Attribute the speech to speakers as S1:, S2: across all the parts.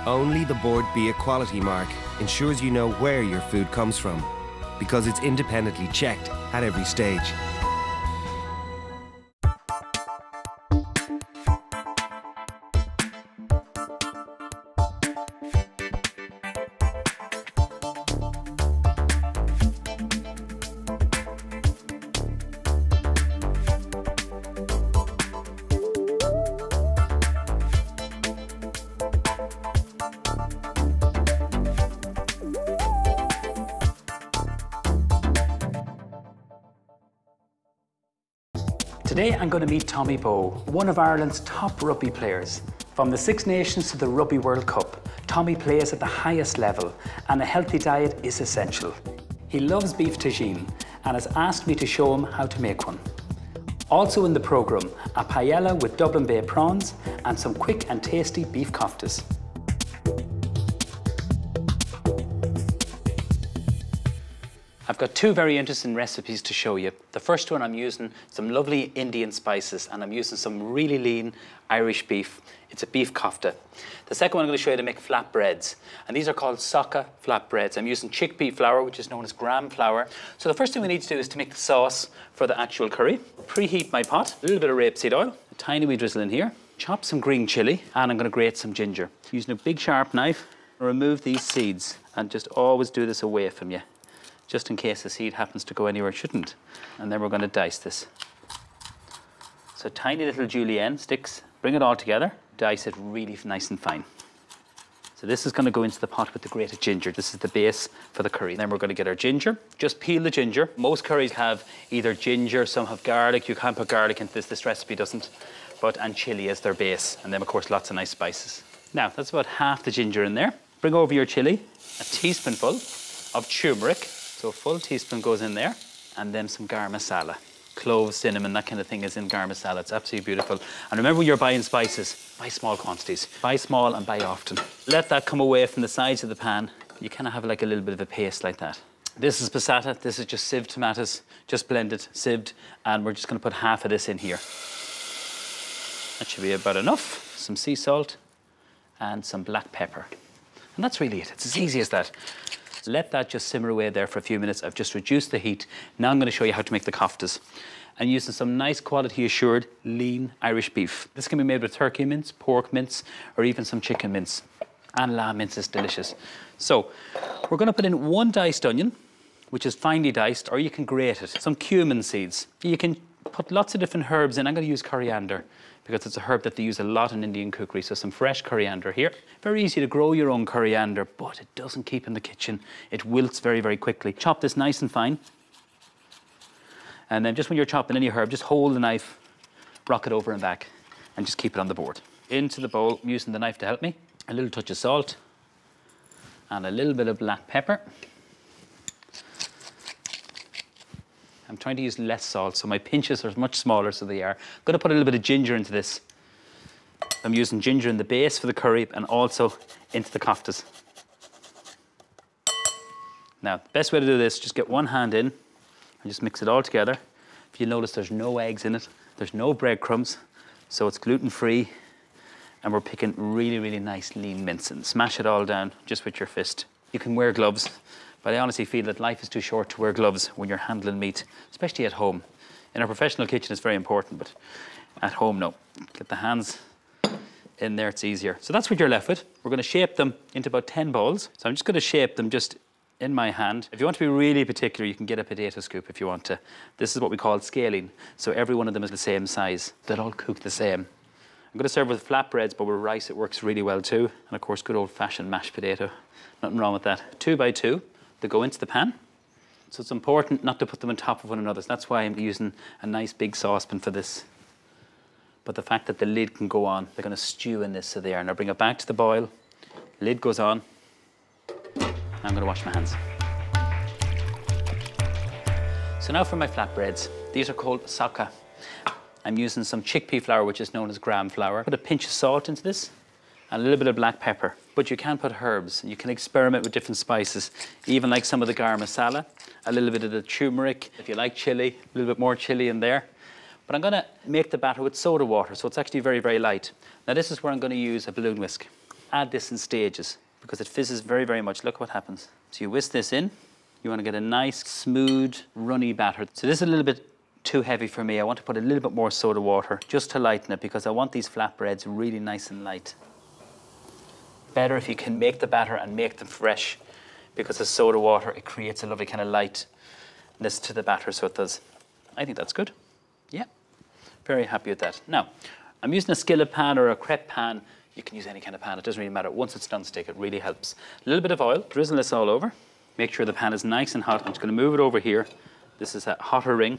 S1: Only the Board B Equality mark ensures you know where your food comes from, because it's independently checked at every stage.
S2: Today I'm going to meet Tommy Bowe, one of Ireland's top rugby players. From the Six Nations to the Rugby World Cup, Tommy plays at the highest level and a healthy diet is essential. He loves beef tagine and has asked me to show him how to make one. Also in the programme, a paella with Dublin Bay prawns and some quick and tasty beef koftas. I've got two very interesting recipes to show you. The first one, I'm using some lovely Indian spices and I'm using some really lean Irish beef. It's a beef kofta. The second one, I'm going to show you to make flat breads. And these are called Chickpea Flat Breads. I'm using chickpea flour, which is known as gram flour. So the first thing we need to do is to make the sauce for the actual curry. Preheat my pot, a little bit of rapeseed oil, a tiny wee drizzle in here, chop some green chilli, and I'm going to grate some ginger. Using a big sharp knife, remove these seeds and just always do this away from you, just in case the seed happens to go anywhere it shouldn't. And then we're going to dice this. So tiny little julienne sticks, bring it all together, dice it really nice and fine. So this is going to go into the pot with the grated ginger. This is the base for the curry. Then we're going to get our ginger. Just peel the ginger. Most curries have either ginger, some have garlic. You can't put garlic into this. This recipe doesn't. And chilli as their base. And then, of course, lots of nice spices. Now, that's about half the ginger in there. Bring over your chilli, a teaspoonful of turmeric. So a full teaspoon goes in there, and then some garam masala. Cloves, cinnamon, that kind of thing is in garam masala. It's absolutely beautiful. And remember, when you're buying spices, buy small quantities. Buy small and buy often. Let that come away from the sides of the pan. You kind of have like a little bit of a paste like that. This is passata. This is just sieved tomatoes, just blended, sieved, and we're just going to put half of this in here. That should be about enough. Some sea salt and some black pepper. And that's really it. It's as easy as that. Let that just simmer away there for a few minutes. I've just reduced the heat. Now I'm going to show you how to make the koftas. I'm using some nice quality assured lean Irish beef. This can be made with turkey mince, pork mince, or even some chicken mince. And lamb mince is delicious. So we're going to put in one diced onion, which is finely diced, or you can grate it. Some cumin seeds. You can put lots of different herbs in. I'm going to use coriander, because it's a herb that they use a lot in Indian cookery. So some fresh coriander here. Very easy to grow your own coriander, but it doesn't keep in the kitchen. It wilts very, very quickly. Chop this nice and fine. And then just when you're chopping any herb, just hold the knife, rock it over and back, and just keep it on the board. Into the bowl, I'm using the knife to help me. A little touch of salt, and a little bit of black pepper. I'm trying to use less salt, so my pinches are much smaller, so they are. I'm going to put a little bit of ginger into this. I'm using ginger in the base for the curry and also into the koftas. Now, the best way to do this, just get one hand in and just mix it all together. If you notice, there's no eggs in it. There's no breadcrumbs, so it's gluten-free. And we're picking really, really nice lean mince and smash it all down just with your fist. You can wear gloves. But I honestly feel that life is too short to wear gloves when you're handling meat, especially at home. In a professional kitchen, it's very important, but at home, no. Get the hands in there, it's easier. So that's what you're left with. We're going to shape them into about 10 balls. So I'm just going to shape them just in my hand. If you want to be really particular, you can get a potato scoop if you want to. This is what we call scaling. So every one of them is the same size. They'll all cook the same. I'm going to serve with flatbreads, but with rice it works really well too. And of course, good old-fashioned mashed potato. Nothing wrong with that. 2 by 2. They go into the pan. So it's important not to put them on top of one another. So that's why I'm using a nice big saucepan for this. But the fact that the lid can go on, they're going to stew in this, so they are. Now bring it back to the boil. Lid goes on. I'm going to wash my hands. So now for my flatbreads. These are called Chickpea. I'm using some chickpea flour, which is known as gram flour. Put a pinch of salt into this and a little bit of black pepper. But you can put herbs. You can experiment with different spices, even like some of the garam masala, a little bit of the turmeric. If you like chili, a little bit more chili in there. But I'm going to make the batter with soda water, so it's actually very, very light. Now this is where I'm going to use a balloon whisk. add this in stages because it fizzes very, very much. Look what happens. So you whisk this in. You want to get a nice, smooth, runny batter. So this is a little bit too heavy for me. I want to put a little bit more soda water just to lighten it because I want these flatbreads really nice and light. Better if you can make the batter and make them fresh because the soda water, it creates a lovely kind of lightness to the batter, so it does. I think that's good. Yeah, very happy with that. Now, I'm using a skillet pan or a crepe pan. You can use any kind of pan, it doesn't really matter. Once it's non-stick, it really helps. A little bit of oil, drizzle this all over. Make sure the pan is nice and hot. I'm just going to move it over here. This is a hotter ring.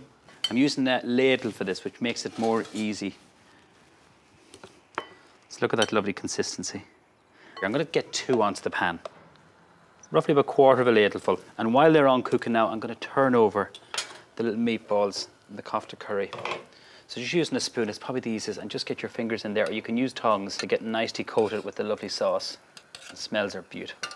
S2: I'm using that ladle for this, which makes it more easy. Let's look at that lovely consistency. I'm going to get 2 onto the pan. Roughly about 1/4 of a ladleful. And while they're on cooking now, I'm going to turn over the little meatballs and the kofta curry. So just using a spoon is probably the easiest, and just get your fingers in there, or you can use tongs to get nicely coated with the lovely sauce. The smells are beautiful.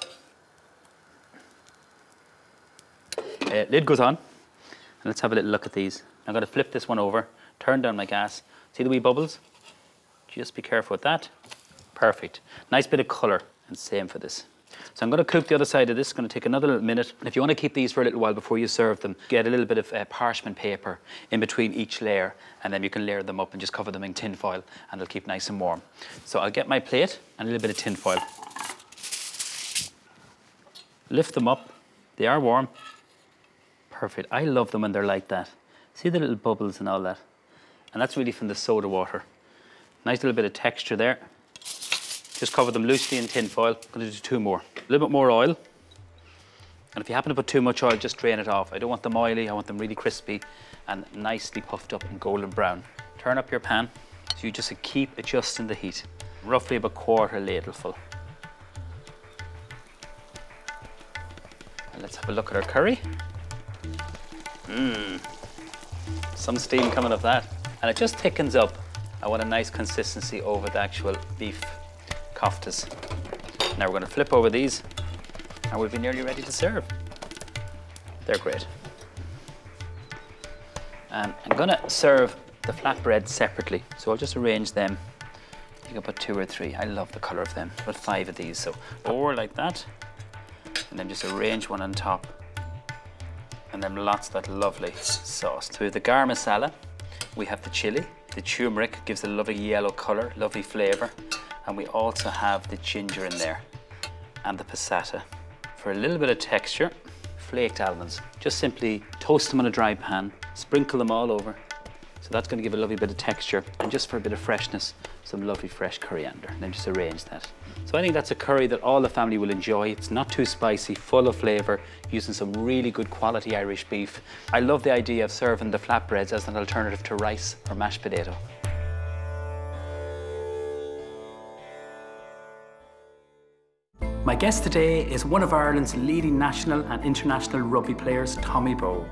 S2: Lid goes on, and let's have a little look at these. I'm going to flip this one over, turn down my gas. See the wee bubbles? Just be careful with that. Perfect. Nice bit of colour, and same for this. So I'm going to cook the other side of this. It's going to take another little minute. If you want to keep these for a little while before you serve them, get a little bit of parchment paper in between each layer, and then you can layer them up and just cover them in tin foil, and they'll keep nice and warm. So I'll get my plate and a little bit of tin foil. Lift them up. They are warm. Perfect. I love them when they're like that. See the little bubbles and all that? And that's really from the soda water. Nice little bit of texture there. Just cover them loosely in tin foil. I'm going to do 2 more. A little bit more oil. And if you happen to put too much oil, just drain it off. I don't want them oily, I want them really crispy and nicely puffed up and golden brown. Turn up your pan, so you just keep adjusting the heat. Roughly about 1/4 ladleful. And let's have a look at our curry. Some steam coming off that. And it just thickens up. I want a nice consistency over the actual beef koftas. Now we're going to flip over these and we'll be nearly ready to serve. They're great. And I'm going to serve the flatbreads separately, so I'll just arrange them. You can put 2 or 3. I love the colour of them. Put 5 of these, so 4 like that, and then just arrange one on top, and then lots of that lovely sauce. So we have the garam masala, we have the chili, the turmeric gives a lovely yellow colour, lovely flavour. And we also have the ginger in there and the passata. For a little bit of texture, flaked almonds. Just simply toast them on a dry pan, sprinkle them all over. So that's going to give a lovely bit of texture. And just for a bit of freshness, some lovely fresh coriander. And then just arrange that. So I think that's a curry that all the family will enjoy. It's not too spicy, full of flavour, using some really good quality Irish beef. I love the idea of serving the flatbreads as an alternative to rice or mashed potato. My guest today is one of Ireland's leading national and international rugby players, Tommy Bowe.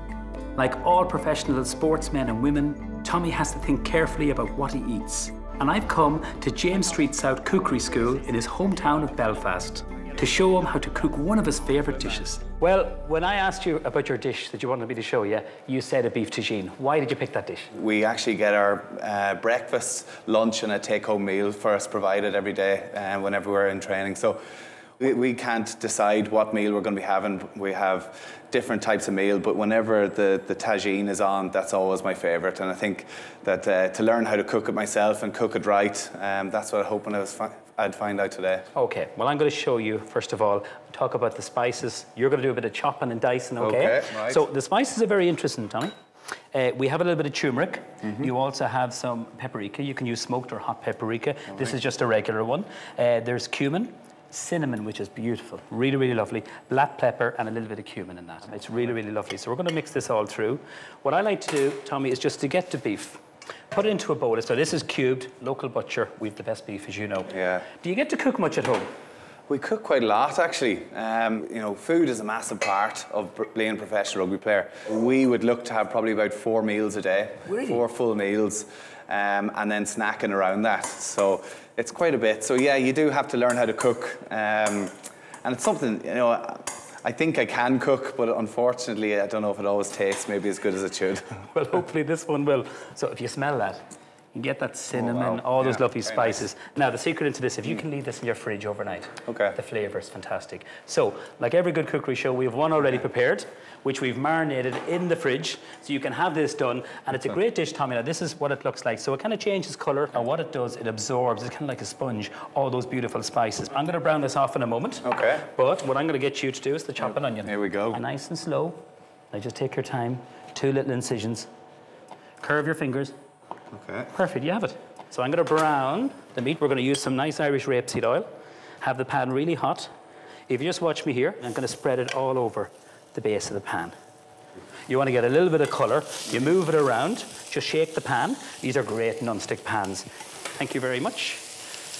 S2: Like all professional sportsmen and women, Tommy has to think carefully about what he eats. And I've come to James Street South Cookery School in his hometown of Belfast to show him how to cook one of his favourite dishes. Well, when I asked you about your dish that you wanted me to show you, you said a beef tagine. Why did you pick that dish?
S3: We actually get our breakfast, lunch and a take-home meal for us provided every day whenever we're in training. So we can't decide what meal we're going to be having. We have different types of meal, but whenever the tagine is on, that's always my favourite. And I think that to learn how to cook it myself and cook it right, that's what I'm hoping I'd find out today. Okay, well I'm going to show you, first of all, talk about the spices. You're going to do a bit of chopping and dicing, okay? Right.
S2: So the spices are very interesting, Tommy. We have a little bit of turmeric. You also have some paprika. You can use smoked or hot paprika. This is just a regular one. There's cumin. Cinnamon, which is beautiful, really, really lovely. Black pepper and a little bit of cumin in that. It's really, really lovely. So we're going to mix this all through. What I like to do, Tommy, is just to get the beef, put it into a bowl. So this is cubed, local butcher. We've the best beef, as you know.
S3: Yeah.
S2: Do you get to cook much at home?
S3: We cook quite a lot, actually. You know, food is a massive part of being a professional rugby player. We would look to have probably about 4 meals a day. Really? 4 full meals, and then snacking around that. So it's quite a bit. So yeah, you do have to learn how to cook. And it's something, you know, I think I can cook, but unfortunately, I don't know if it always tastes maybe as good as it should.
S2: Well, hopefully this one will. So if you smell that, You get that cinnamon, all those lovely spices. Nice. Now, the secret into this, if you can leave this in your fridge overnight, the flavour is fantastic. So, like every good cookery show, we have one already prepared, which we've marinated in the fridge, so you can have this done, and it's a great dish, Tommy. Now, this is what it looks like. So it kind of changes colour, and what it does, it absorbs, it's kind of like a sponge, all those beautiful spices. I'm going to brown this off in a moment. Okay. But what I'm going to get you to do is to chop an onion.
S3: Here we go.
S2: And nice and slow. Now, just take your time. 2 little incisions. Curve your fingers. Okay. Perfect, you have it. So I'm going to brown the meat. We're going to use some nice Irish rapeseed oil. Have the pan really hot. If you just watch me here, I'm going to spread it all over the base of the pan. You want to get a little bit of colour. You move it around. Just shake the pan. These are great non-stick pans. Thank you very much.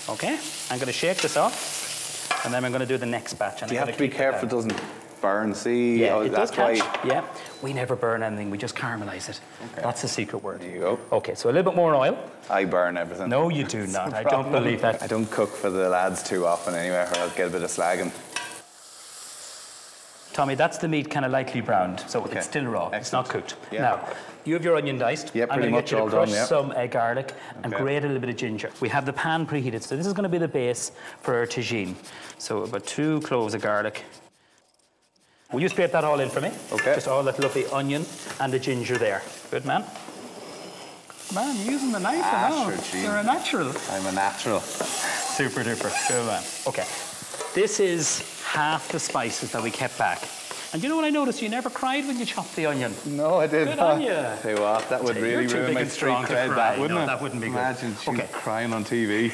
S2: Okay, I'm going to shake this off, and then I'm going to do the next batch. And
S3: you have to be careful it doesn't burn, see?
S2: Yeah, it does catch. Yeah, we never burn anything, we just caramelise it. Okay. That's the secret word.
S3: There you go.
S2: Okay, so a little bit more oil.
S3: I burn everything.
S2: No, you do not. I don't believe that.
S3: I don't cook for the lads too often anyway, or I'll get a bit of slagging.
S2: Tommy, that's the meat kind of lightly browned, so it's still raw. Excellent. It's not cooked. Yeah. Now, you have your onion diced.
S3: Yeah, pretty much all done.
S2: I'm going to get you to crush some garlic and grate a little bit of ginger. We have the pan preheated, so this is going to be the base for our tagine. So about 2 cloves of garlic. Will you scrape that all in for me? Okay. Just all that lovely onion and the ginger there. Good, man. Man, you're using the knife and all. You're a natural.
S3: I'm a natural.
S2: Super duper. Good, man. Okay. This is half the spices that we kept back. And you know what I noticed? You never cried when you chopped the onion.
S3: No, I didn't.
S2: Good on you.
S3: Tell you what, that would really ruin my street cred, that, wouldn't it?
S2: That wouldn't be good.
S3: Imagine crying on TV.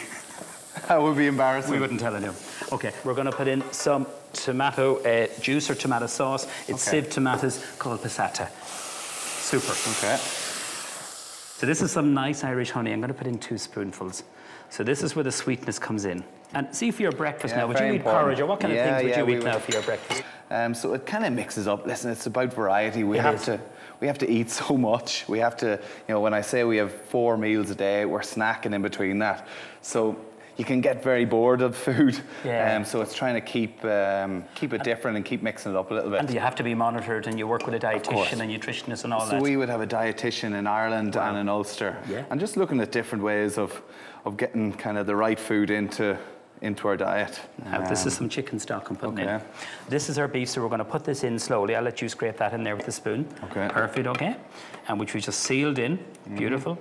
S3: That would be embarrassing.
S2: We wouldn't tell anyone. Okay, we're going to put in some tomato juice or tomato sauce. It's sieved tomatoes called passata. Super. Okay. So this is some nice Irish honey. I'm going to put in 2 spoonfuls. So this is where the sweetness comes in. And see, for your breakfast now, would you eat porridge, or what kind of things would you eat now for your breakfast?
S3: So it kind of mixes up. Listen, it's about variety. We have to eat so much. We have to, you know, when I say we have 4 meals a day, we're snacking in between that. So you can get very bored of food. Yeah. So it's trying to keep it different and keep mixing it up a little bit.
S2: And you have to be monitored, and you work with a dietitian and nutritionist and all that.
S3: So we would have a dietitian in Ireland and in Ulster. Yeah. And just looking at different ways of getting kind of the right food into our diet.
S2: Now, this is some chicken stock I'm putting in. This is our beef, so we're going to put this in slowly. I'll let you scrape that in there with a spoon. Okay. Perfect, okay. And which we just sealed in. Beautiful.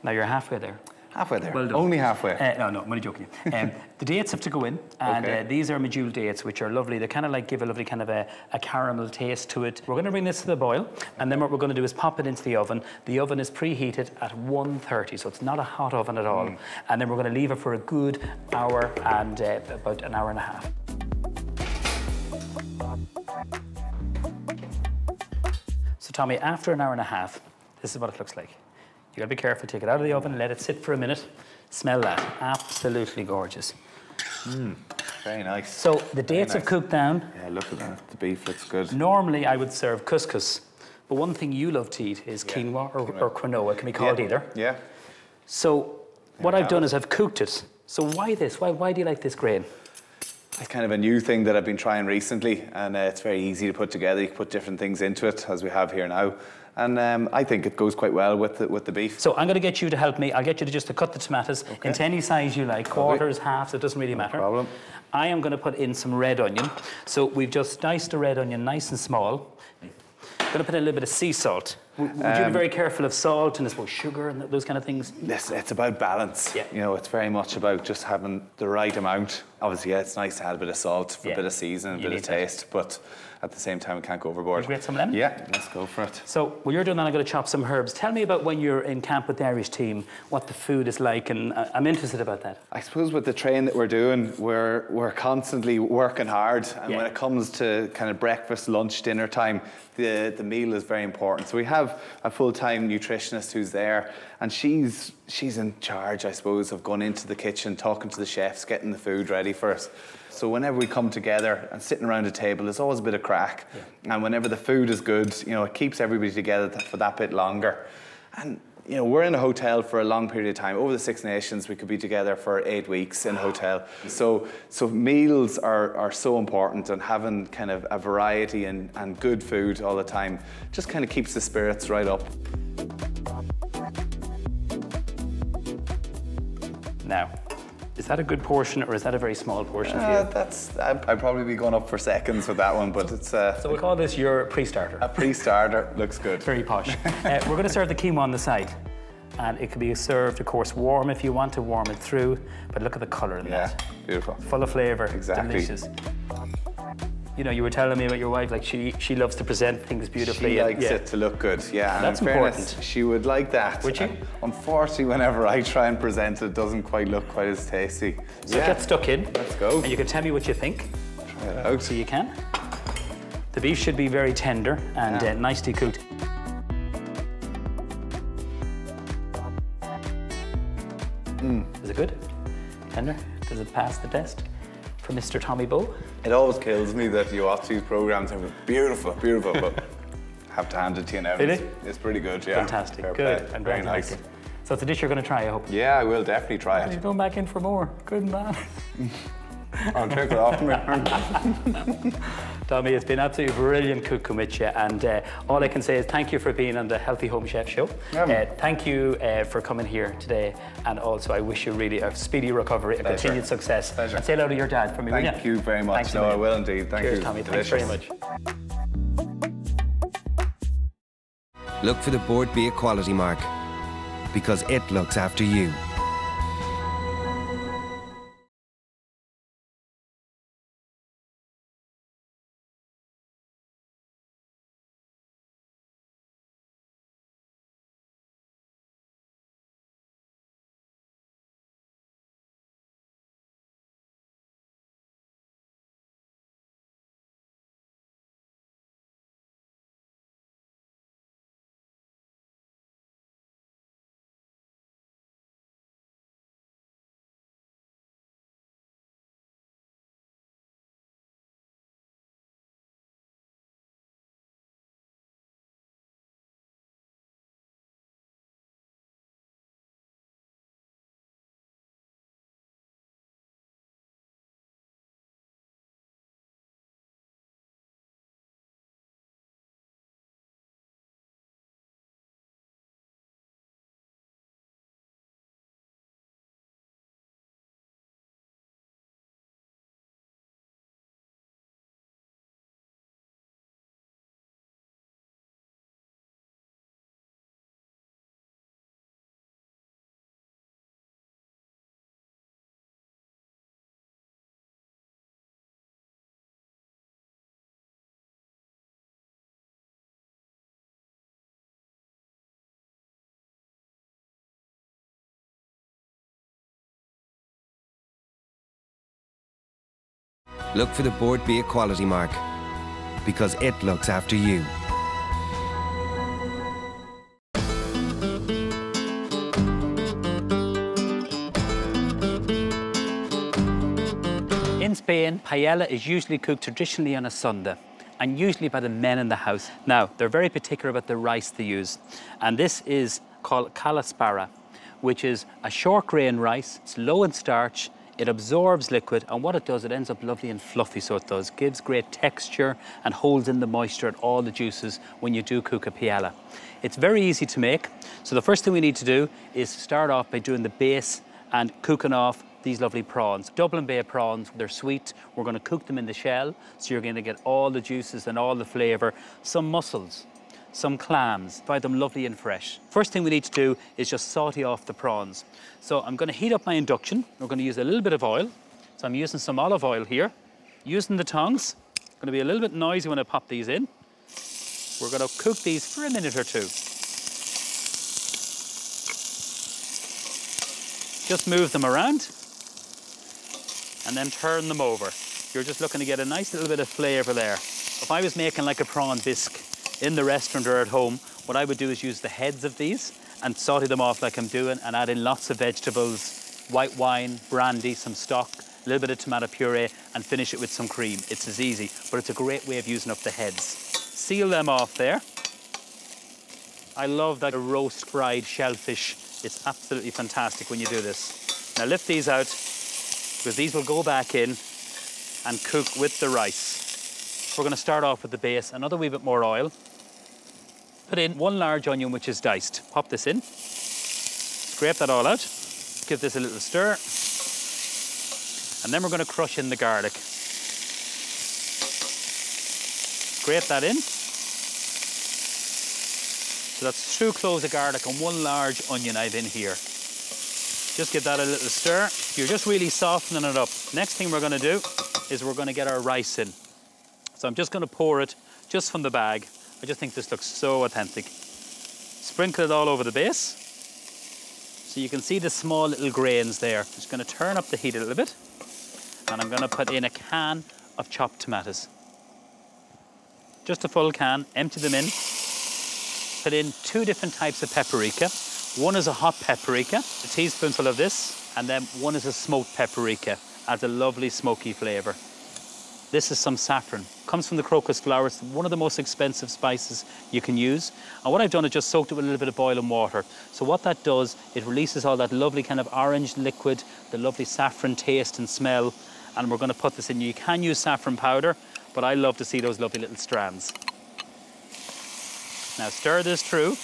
S2: Now you're halfway there.
S3: Halfway there. Well done. Only halfway.
S2: No, I'm only joking. The dates have to go in, and these are medjool dates, which are lovely. They kind of like give a lovely kind of a caramel taste to it. We're going to bring this to the boil, and then what we're going to do is pop it into the oven. The oven is preheated at 130, so it's not a hot oven at all. And then we're going to leave it for a good hour and about an hour and a half. So Tommy, after an hour and a half, this is what it looks like. You gotta be careful, take it out of the oven, let it sit for a minute. Smell that, absolutely gorgeous.
S3: Very nice.
S2: So the dates have cooked down.
S3: Yeah, look at that, the beef looks good.
S2: Normally I would serve couscous, but one thing you love to eat is quinoa or quinoa, it can be called either. Yeah. So what I've done is I've cooked it. So why this? Why do you like this grain?
S3: It's kind of a new thing that I've been trying recently, and it's very easy to put together. You can put different things into it, as we have here now. And I think it goes quite well with the beef.
S2: So I'm going to get you to help me. I'll get you to cut the tomatoes into any size you like, quarters, halves, it doesn't really matter.
S3: No problem.
S2: I am going to put in some red onion. So we've just diced a red onion nice and small. I'm going to put in a little bit of sea salt. Would you be very careful of salt and I suppose sugar and those kind of things?
S3: Listen, it's about balance. Yeah. You know, it's very much about just having the right amount. Obviously, it's nice to add a bit of salt for a bit of seasoning, a bit of taste, but at the same time, we can't go overboard.
S2: You grate some lemon?
S3: Yeah, let's go for it.
S2: So, while you're doing that, I'm going to chop some herbs. Tell me about when you're in camp with the Irish team, what the food is like, and I'm interested about that.
S3: I suppose with the train that we're doing, we're constantly working hard, and when it comes to kind of breakfast, lunch, dinner time, the meal is very important. So we have a full-time nutritionist who's there, and she's in charge, I suppose, of going into the kitchen, talking to the chefs, getting the food ready for us. So whenever we come together and sitting around a table, there's always a bit of crack. Yeah. And whenever the food is good, you know, it keeps everybody together for that bit longer. And, you know, we're in a hotel for a long period of time. Over the Six Nations, we could be together for 8 weeks in a hotel. So meals are so important, and having kind of a variety and good food all the time just kind of keeps the spirits right up.
S2: Now, is that a good portion or is that a very small portion for you?
S3: I'd probably be going up for seconds with that one, but it's
S2: So we'll call this your pre-starter.
S3: a pre-starter. Looks good.
S2: Very posh. We're going to serve the quinoa on the side. And it can be served, of course, warm if you want to warm it through. But look at the colour in that.
S3: Beautiful.
S2: Full of flavour.
S3: Exactly.
S2: Delicious. You know, you were telling me about your wife, like she loves to present things beautifully.
S3: She likes it to look good, yeah.
S2: That's
S3: and in fairness,
S2: important.
S3: she would like that.
S2: Would she?
S3: Unfortunately, whenever I try and present it, it doesn't quite look quite as tasty.
S2: So get stuck in.
S3: Let's go.
S2: And you can tell me what you think.
S3: Try it out.
S2: So you can. The beef should be very tender and nicely cooked. Is it good? Tender? Does it pass the test for Mr. Tommy Bowe?
S3: It always kills me that you watch these programs and it's beautiful, beautiful, but have to hand it to you now.
S2: Really?
S3: It's pretty good, yeah.
S2: Fantastic.
S3: Fair
S2: Good.
S3: play.
S2: I'm
S3: very
S2: glad to
S3: nice.
S2: like it. So it's a dish you're going to try, I hope.
S3: Yeah, I will definitely try
S2: You're
S3: it.
S2: going back in for more. Good man.
S3: I'll take it off me.
S2: Tommy, it's been absolutely brilliant cooking with you, and all I can say is thank you for being on the Healthy Home Chef Show. Thank you for coming here today, and also I wish you really a speedy recovery and continued success.
S3: Pleasure.
S2: And say hello to your dad for me, will you?
S3: Thank you very much.
S2: Thanks a
S3: No, I
S2: million.
S3: will indeed. Thank
S2: Cheers,
S3: you.
S2: Tommy.
S3: Delicious.
S2: Thanks very much.
S1: Look for the Board Beer quality mark, because it looks after you. Look for the Board Beer quality mark, because it looks after you.
S2: In Spain, paella is usually cooked traditionally on a Sunday, and usually by the men in the house. Now, they're very particular about the rice they use, and this is called calaspara, which is a short grain rice. It's low in starch, it absorbs liquid, and what it does, it ends up lovely and fluffy, so it does. Gives great texture and holds in the moisture and all the juices when you do cook a paella. It's very easy to make, so the first thing we need to do is start off by doing the base and cooking off these lovely prawns. Dublin Bay prawns, they're sweet. We're going to cook them in the shell, so you're going to get all the juices and all the flavour. Some mussels, some clams, find them lovely and fresh. First thing we need to do is just saute off the prawns. So I'm going to heat up my induction. We're going to use a little bit of oil. So I'm using some olive oil here. Using the tongs, going to be a little bit noisy when I pop these in. We're going to cook these for a minute or two. Just move them around and then turn them over. You're just looking to get a nice little bit of flavour there. If I was making like a prawn bisque in the restaurant or at home, what I would do is use the heads of these and saute them off like I'm doing, and add in lots of vegetables, white wine, brandy, some stock, a little bit of tomato puree, and finish it with some cream. It's as easy, but it's a great way of using up the heads. Seal them off there. I love that roast fried shellfish. It's absolutely fantastic when you do this. Now lift these out, because these will go back in and cook with the rice. We're going to start off with the base, another wee bit more oil. Put in one large onion which is diced. Pop this in. Scrape that all out. give this a little stir. And then we're going to crush in the garlic. Grate that in. So that's 2 cloves of garlic and 1 large onion I've in here. Just give that a little stir. You're just really softening it up. Next thing we're going to do is we're going to get our rice in. So I'm just going to pour it just from the bag. I just think this looks so authentic. Sprinkle it all over the base. So you can see the small little grains there. Just going to turn up the heat a little bit. And I'm going to put in a can of chopped tomatoes. Just a full can, empty them in. Put in 2 different types of paprika. One is a hot paprika, a teaspoonful of this, and then one is a smoked paprika. Adds a lovely smoky flavour. This is some saffron. Comes from the crocus flower. It's one of the most expensive spices you can use. And what I've done is just soaked it with a little bit of boiling water. So what that does, it releases all that lovely kind of orange liquid, the lovely saffron taste and smell. And we're going to put this in. You can use saffron powder, but I love to see those lovely little strands. Now stir this through.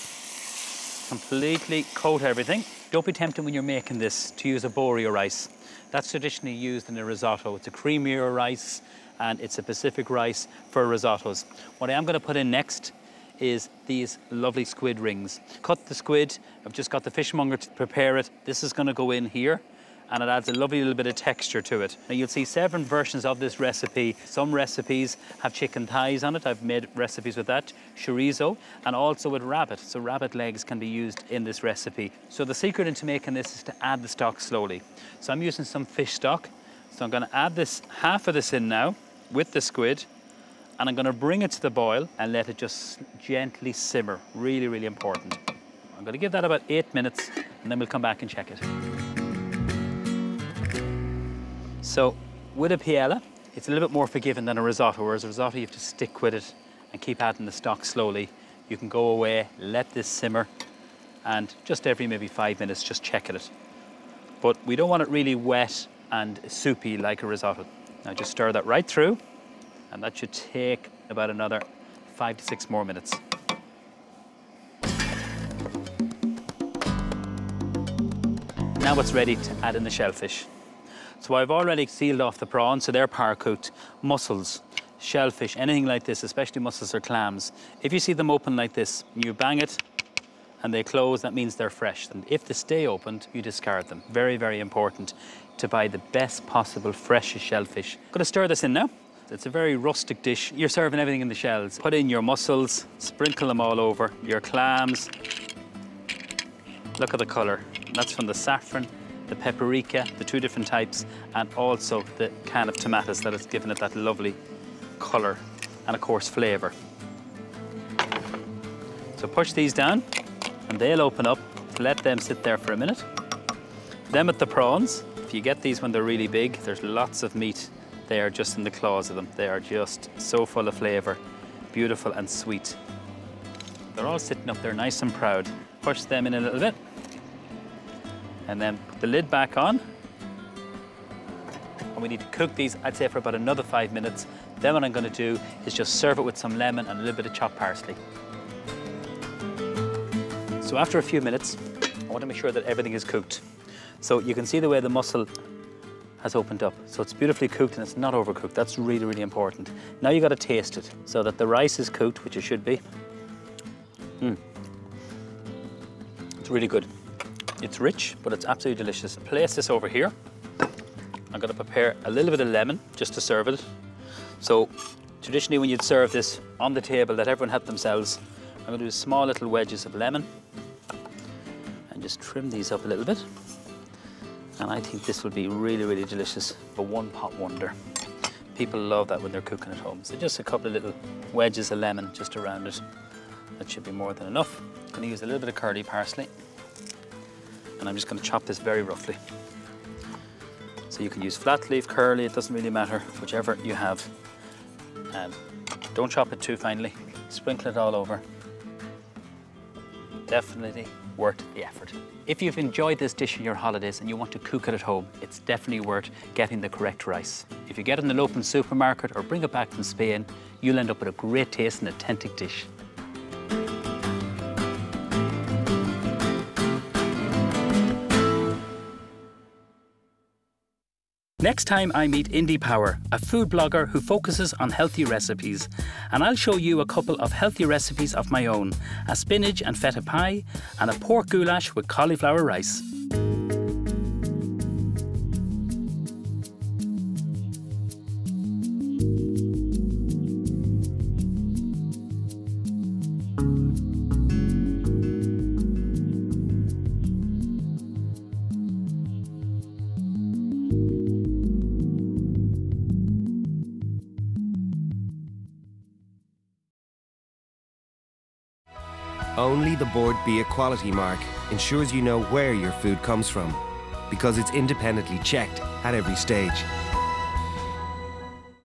S2: Completely coat everything. Don't be tempted when you're making this to use a borio rice. That's traditionally used in a risotto. It's a creamier rice and it's a Pacific rice for risottos. What I am going to put in next is these lovely squid rings. Cut the squid. I've just got the fishmonger to prepare it. This is going to go in here and it adds a lovely little bit of texture to it. Now you'll see 7 versions of this recipe. Some recipes have chicken thighs on it. I've made recipes with that, chorizo, and also with rabbit. So rabbit legs can be used in this recipe. So the secret into making this is to add the stock slowly. So I'm using some fish stock. So I'm gonna add this, half of this in now with the squid, and I'm gonna bring it to the boil and let it just gently simmer. Really, really important. I'm gonna give that about 8 minutes and then we'll come back and check it. So with a paella, it's a little bit more forgiving than a risotto, whereas a risotto you have to stick with it and keep adding the stock slowly. You can go away, let this simmer, and just every maybe 5 minutes, just check it. But we don't want it really wet and soupy like a risotto. Now just stir that right through, and that should take about another 5 to 6 more minutes. Now it's ready to add in the shellfish. So I've already sealed off the prawns, so they're par-cooked. Mussels, shellfish, anything like this, especially mussels or clams. If you see them open like this, you bang it and they close, that means they're fresh. And if they stay opened, you discard them. Very, very important to buy the best possible freshest shellfish. I'm gonna stir this in now. It's a very rustic dish. You're serving everything in the shells. Put in your mussels, sprinkle them all over, your clams. Look at the colour. That's from the saffron, the paprika, the 2 different types, and also the can of tomatoes that has given it that lovely colour and, of course, flavour. So push these down and they'll open up. Let them sit there for a minute. Then with the prawns, if you get these when they're really big, there's lots of meat there just in the claws of them. They are just so full of flavour, beautiful and sweet. They're all sitting up there nice and proud. Push them in a little bit. And then put the lid back on. And we need to cook these, I'd say, for about another 5 minutes. Then what I'm going to do is just serve it with some lemon and a little bit of chopped parsley. So after a few minutes, I want to make sure that everything is cooked. So you can see the way the mussel has opened up. So it's beautifully cooked and it's not overcooked. That's really, really important. Now you got to taste it so that the rice is cooked, which it should be. It's really good. It's rich, but it's absolutely delicious. Place this over here. I'm going to prepare a little bit of lemon just to serve it. So traditionally when you'd serve this on the table, let everyone help themselves. I'm going to do small little wedges of lemon and just trim these up a little bit. And I think this will be really, really delicious. A one-pot wonder. People love that when they're cooking at home. So just a couple of little wedges of lemon just around it. That should be more than enough. I'm going to use a little bit of curly parsley. And I'm just going to chop this very roughly. So you can use flat leaf, curly, it doesn't really matter, whichever you have. And don't chop it too finely. Sprinkle it all over. Definitely worth the effort. If you've enjoyed this dish in your holidays and you want to cook it at home, it's definitely worth getting the correct rice. If you get it in the local supermarket or bring it back from Spain, you'll end up with a great taste and authentic dish. Next time I meet Indie Power, a food blogger who focuses on healthy recipes, and I'll show you a couple of healthy recipes of my own, a spinach and feta pie and a pork goulash with cauliflower rice.
S1: Only the Board B Equality mark ensures you know where your food comes from, because it's independently checked at every stage.